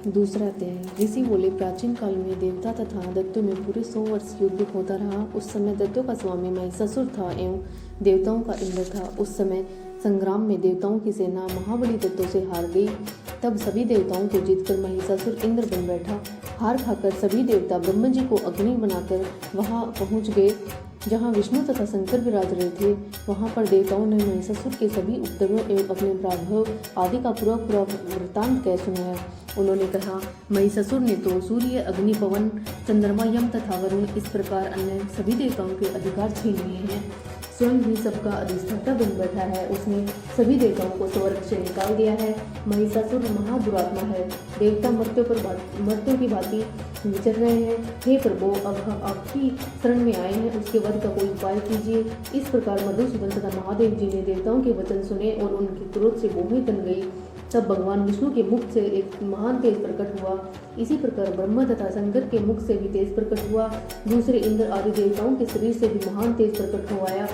दूसरा अध्याय। ऋषि बोले, प्राचीन काल में देवता तथा दैत्यों में पूरे 100 वर्ष युद्ध होता रहा। उस समय दैत्यों का स्वामी महिषासुर था एवं देवताओं का इंद्र था। उस समय संग्राम में देवताओं की सेना महाबली दैत्यों से हार गई। तब सभी देवताओं को जीतकर महिषासुर इंद्र बन बैठा। हार खाकर सभी देवता ब्रह्मा जी को अग्नि बनाकर वहां पहुंच गए जहां विष्णु तथा शंकर विराज रहे थे। वहां पर देवताओं ने महिषासुर के सभी उपद्रवों एवं अपने प्रादुर्भाव आदि का पूरा वृत्तांत कह सुनाया। उन्होंने कहा, महिषासुर ने तो सूर्य, अग्नि, पवन, चंद्रमा, यम तथा वरुण इस प्रकार अन्य सभी देवताओं के अधिकार छीन लिए हैं। स्वयं ही सबका अधिष्ठाता बन बैठा है। उसने सभी देवताओं को स्वर्ग से निकाल दिया है। महिषासुर महादुरात्मा है। देवता मर्त्यों की भांति विचर रहे हैं। हे प्रभु, अब हम आपकी शरण में आए हैं, उसके वध का कोई उपाय कीजिए। इस प्रकार मधुसूदन तथा महादेव जी ने देवताओं के वचन सुने और उनके क्रोध से भूमि तन गई। तब भगवान विष्णु के मुख से एक महान तेज प्रकट हुआ। इसी प्रकार ब्रह्मा तथा शंकर के मुख से भी तेज प्रकट हुआ। दूसरे इंद्र आदि देवताओं के शरीर से भी महान तेज प्रकट हो आया।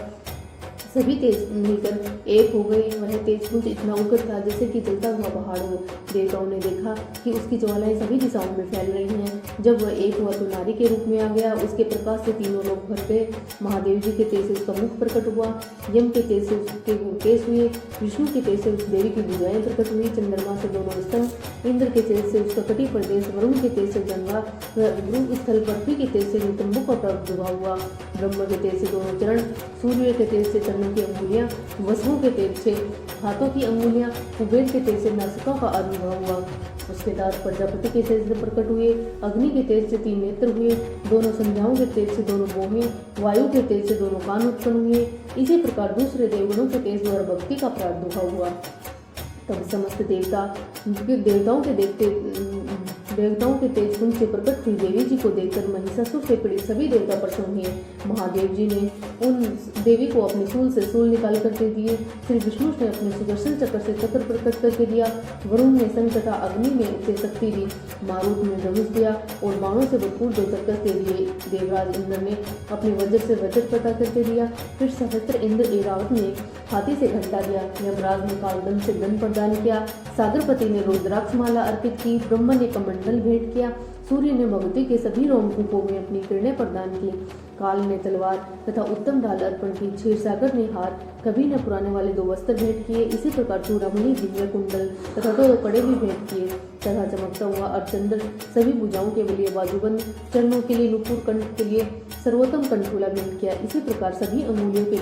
सभी तेज मिलकर एक हो गए। वह तेज पुंज इतना उग्र था जैसे कि जलता हुआ पहाड़ हो। देवताओं ने देखा कि उसकी ज्वालाएं सभी दिशाओं में फैल रही हैं। जब वह एक हुआ तो नारी के रूप में आ गया। उसके प्रकाश से तीनों लोग भर गए। महादेव जी के तेज से उसका मुख प्रकट हुआ। यम के तेज से उसके केस हुए। विष्णु के तेज से उस देवी की भुजाएं प्रकट हुई। चंद्रमा से दोनों स्तंभ। इंद्र के तेज से उसका कटी प्रदेश। वरुण के तेज से गंगा ध्रुव स्थल। पृथ्वी के तेज से नितंबों का प्रादुर्भाव हुआ। ब्रह्म के तेज से दोनों चरण। सूर्य के तेज से चरणों की अंगुलियां। वसुओं के तेज से हाथों की अंगुलियां। कुबेर के तेज से नासिका का आविर्भाव हुआ। उसके दांत प्रजापति के तेज से प्रकट हुए। अग्नि के तेज से 3 नेत्र हुए। दोनों संध्याओं के तेज से दोनों भौहें। वायु के तेज से दोनों कान उत्पन्न हुए। इसी प्रकार दूसरे देवगणों के तेज द्वारा भक्ति का प्रादुर्भाव हुआ। तब समस्त देवताओं के तेज पुंज से प्रकट हुई देवी जी को देखकर महिषासुर से पीड़ित सभी देवता प्रसन्न हुए। महादेव जी ने उन देवी को अपने शूल से शूल निकाल कर दे दिए। फिर विष्णु ने अपने सुदर्शन चक्र से चक्र प्रकट करके दिया। वरुण ने संग तथा अग्नि में उसे शक्ति दी। मारुत ने धनुष दिया और बाणों से भरपूर 2 चक्कर दे दिए। देवराज इंद्र ने अपने वज्र से वज्र पैदा करके दिया। फिर सहस्त्र इंद्र ऐरावत ने हाथी से घंटा दिया। यमराज ने कालदंड से गन प्रदान किया। सागरपति ने रुद्राक्ष माला अर्पित की। ब्रह्मा ने कमंडल भेंट किया। सूर्य ने भगवती के सभी रोमकूपों में अपनी किरणें प्रदान की। काल ने तलवार तथा उत्तम ढाल अर्पण की। क्षीरसागर ने हार, कभी ने पुराने वाले 2 वस्त्र भेंट किए। इसी प्रकार चूड़ामणि, दिव्य कुंडल तथा 2 कड़े भी भेंट किए तथा चमकता हुआ अर्चंदन, सभी भुजाओं के लिए बाजूबंद, चरणों के लिए नुपुर, कंठ के लिए सर्वोत्तम कंठूला भेंट किया। इसी प्रकार सभी अंगुलियों के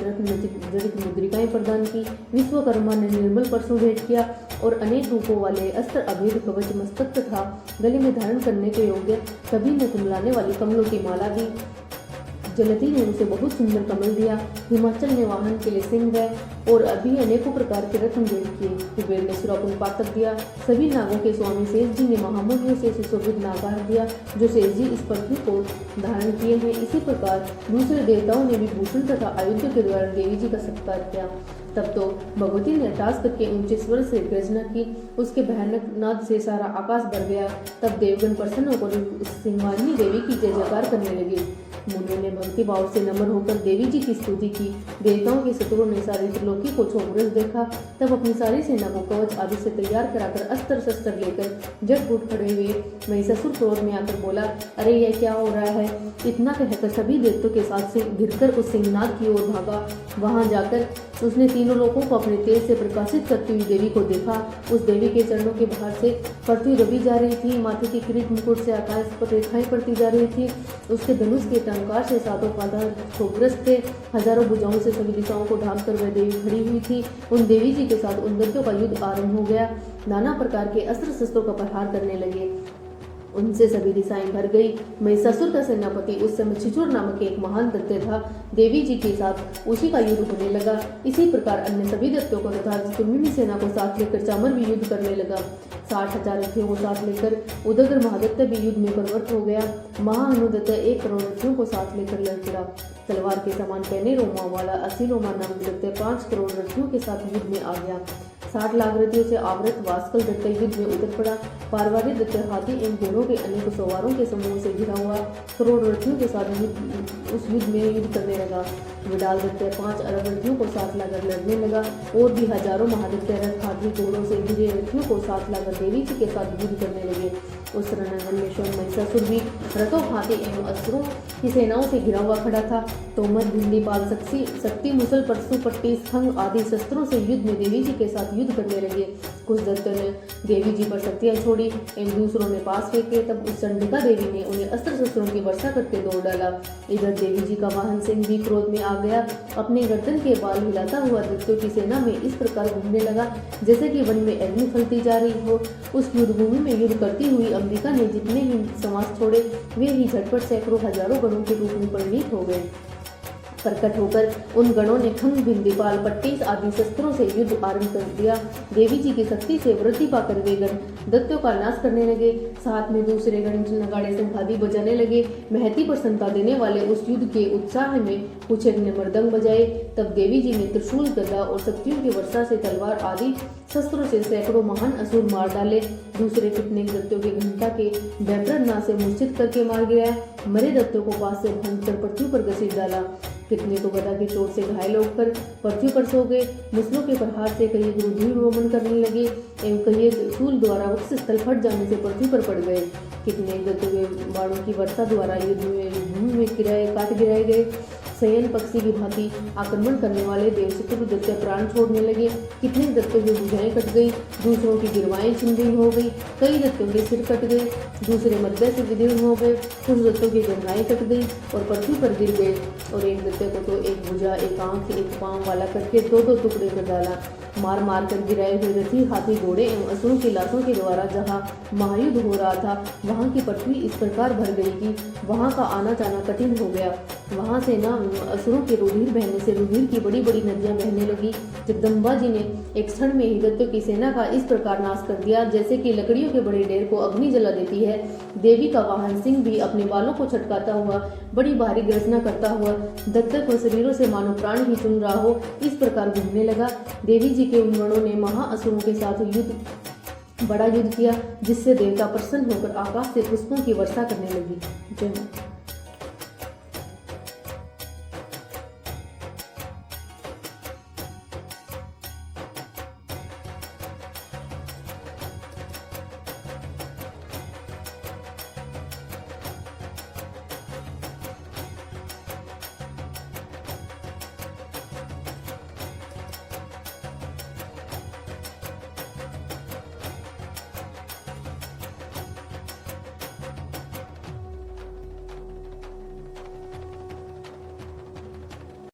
जड़ित मुद्रिकाएं प्रदान की। विश्वकर्मा ने निर्मल परशु भेंट किया और अनेक रूपों वाले अस्त्र, अभेद कवच, मस्तक तथा गले में धारण करने के योग्य सभी ने कुमलाने वाली कमलों की माला दी। जलती ने उसे बहुत सुंदर कमल दिया। हिमाचल ने वाहन के लिए सिंह और अभी अनेकों प्रकार के रत्न भेंट किए। कुबेर ने सुरापुन पातक दिया। सभी नागों के स्वामी शेष जी ने महामूल्यों से सुशोभित नागार दिया जो शेष जी इस पृथ्वी को धारण किए हैं। इसी प्रकार दूसरे देवताओं ने भी भूषण तथा आयुध के द्वारा देवी जी का सत्कार किया। तब तो भगवती ने टास करके ऊंचे स्वर से गर्जना की। उसके भयानक नाद से सारा आकाश भर गया। तब देवगण प्रसन्न होकर सिंहारिणी देवी की जय जयकार करने लगे। मुनियों ने भक्ति भाव से नम्र होकर देवी जी की स्तुति की। देवताओं के शत्रुओं ने सारी त्रिलोकी को छोड़कर देखा। तब अपनी सारी सेना को कवच आदि से तैयार कराकर अस्त्र शस्त्र लेकर जट फूट खड़े हुए। महिषासुर क्रोध में आकर बोला, अरे यह क्या हो रहा है? इतना कहकर सभी देवताओं के साथ से घिरकर उस सिंहनाद की ओर भागा। वहां जाकर उसने तीनों लोगों को अपने तेज से प्रकाशित करती हुई देवी को देखा। उस देवी के चरणों के बाहर से पृथ्वी दबी जा रही थी। माथे की किरीट मुकुट से आकाश पर रेखाएं पड़ती जा रही थी। उसके धनुष के टंकार से 7 पादार क्षोभग्रस्त थे। हजारों भुजाओं से सभी दिशाओं को ढांक कर वह देवी खड़ी हुई थी। उन देवी जी के साथ उन दैत्यों का युद्ध आरंभ हो गया। नाना प्रकार के अस्त्र शस्त्रों का प्रहार करने लगे। उनसे सभी दिशाएं भर गई। महिषासुर का सेनापति उस समय छिछोर नामक एक महान दैत्य था। देवी जी के साथ उसी का युद्ध होने लगा। इसी प्रकार अन्य सभी दैत्यों को तथा तुम्हिनी सेना को साथ लेकर चामर भी युद्ध करने लगा। 60,000 रथियों को साथ लेकर उदग्र महादैत्य भी युद्ध में प्रवृत्त हो गया। महाअनुदैत्य 1 करोड़ रथियों को साथ लेकर लड़ पड़ा। तलवार के समान पहने रोमा वाला 80 रोमा नामक दैत्य 5 करोड़ रथियों के साथ युद्ध में आ गया। 60 लाख रथियों से आवृत वास्कल दत्त युद्ध में उतर पड़ा। पारवारी दत्त हाथी एवं घोड़ों के अनेक सवारों के समूह से घिरा हुआ करोड़ रथियों के साथ उस युद्ध में युद्ध करने लगा। विडाल दत्त 5 अरब रथियों को साथ लाकर लड़ने लगा। और भी हजारों महादत्त रथ हाथी घोड़ों से घिरे रथियों को साथ लाकर देवी जी के साथ युद्ध करने लगे। उस रणरंगन में स्वयं महिषासुर भी रथों, हाथी एवं असुरों की सेनाओं से घिरा हुआ खड़ा था। तोमर, भिंडीपाल, शक्ति, मुसल, परशु, पट्टी, खंग आदि शस्त्रों से युद्ध में देवी जी के साथ युद्ध करने लगे। कुछ दत्तों ने देवी जी पर शक्तियां छोड़ी एवं दूसरों ने पास फेंके। तब उस चंडिका देवी ने उन्हें अस्त्र शस्त्रों की वर्षा करके तोड़ डाला। इधर देवी जी का वाहन सिंह भी क्रोध में आ गया। अपने गर्दन के बाल हिलाता हुआ दत्तों की सेना में इस प्रकार घूमने लगा जैसे कि वन में अग्नि फलती जा रही हो। उस युद्ध भूमि में युद्ध करती हुई अंबिका ने जितने ही समास छोड़े वे ही झटपट सैकड़ों हजारों गणों के रूप में परिणित हो गए। प्रकट होकर उन गणों ने खंग, भिंडीपाल, पट्टीस आदि शस्त्रों से युद्ध आरंभ कर दिया। देवी जी की शक्ति से वृद्धि पाकर वे गण दत्तों का नाश करने लगे। साथ में दूसरे गण नगाड़े शंखादि बजाने लगे। महती प्रसन्नता देने वाले उस युद्ध के उत्साह में कुछ एक ने मृदंग बजाए। तब देवी जी ने त्रिशूल, गदा और शक्तियों की वर्षा से तलवार आदि शस्त्रों से सैकड़ों महान असुर मार डाले। दूसरे कितने दत्तों के घंटा के बैब्रना से मूर्छित करके मार गिराया। मरे दत्तों को पास से भंग कर पृथ्वी पर घसीट डाला। कितने तो गदा की चोट से घायल होकर पृथ्वी पर सो गए। मुसलों के प्रहार से कई रुधिर रोमन करने लगे एवं कई शूल द्वारा उस स्थल फट जाने से पृथ्वी पर पड़ गए। कितने दत्तों के बाणों की वर्षा द्वारा युद्ध में भूमि में काट गिराए गए। शयन पक्षी की भांति आक्रमण करने वाले देवशत्रु दत्त प्राण छोड़ने लगे। कितने दत्तों की भुजाएं कट गई, दूसरों की गिरवाएं छिन्न हो गई। कई दत्तों के सिर कट गए, दूसरे मध्य से विदीर्ण हो गए। कुछ दत्तों की जंघाएं कट गई और पृथ्वी पर गिर गए। और एक दत्ते को तो एक भुजा, एक आंख, एक पांव वाला करके दो टुकड़े कर डाला। मार मार कर गिराए हुए रथी, हाथी, घोड़े एवं असुरों की लाशों के द्वारा जहाँ महायुद्ध हो रहा था वहाँ की पृथ्वी इस प्रकार भर गई कि वहाँ का आना जाना कठिन हो गया। वहाँ से न असुरों के रुधिर बहने से रुधिर की बड़ी बड़ी नदियां बहने लगी। जगदम्बा जी ने एक क्षण में ही दत्तों की सेना का इस प्रकार नाश कर दिया जैसे कि लकड़ियों के बड़े ढेर को अग्नि जला देती है। देवी का वाहन सिंह भी अपने बालों को छटकाता हुआ बड़ी भारी गर्जना करता हुआ दत्तों को शरीरों से मानो प्राण ही चुन रहा हो इस प्रकार घूमने लगा। देवी जी के उन गणों ने महाअसुरों के साथ बड़ा युद्ध किया जिससे देवता प्रसन्न होकर आकाश से पुष्पों की वर्षा करने लगी। जय माता।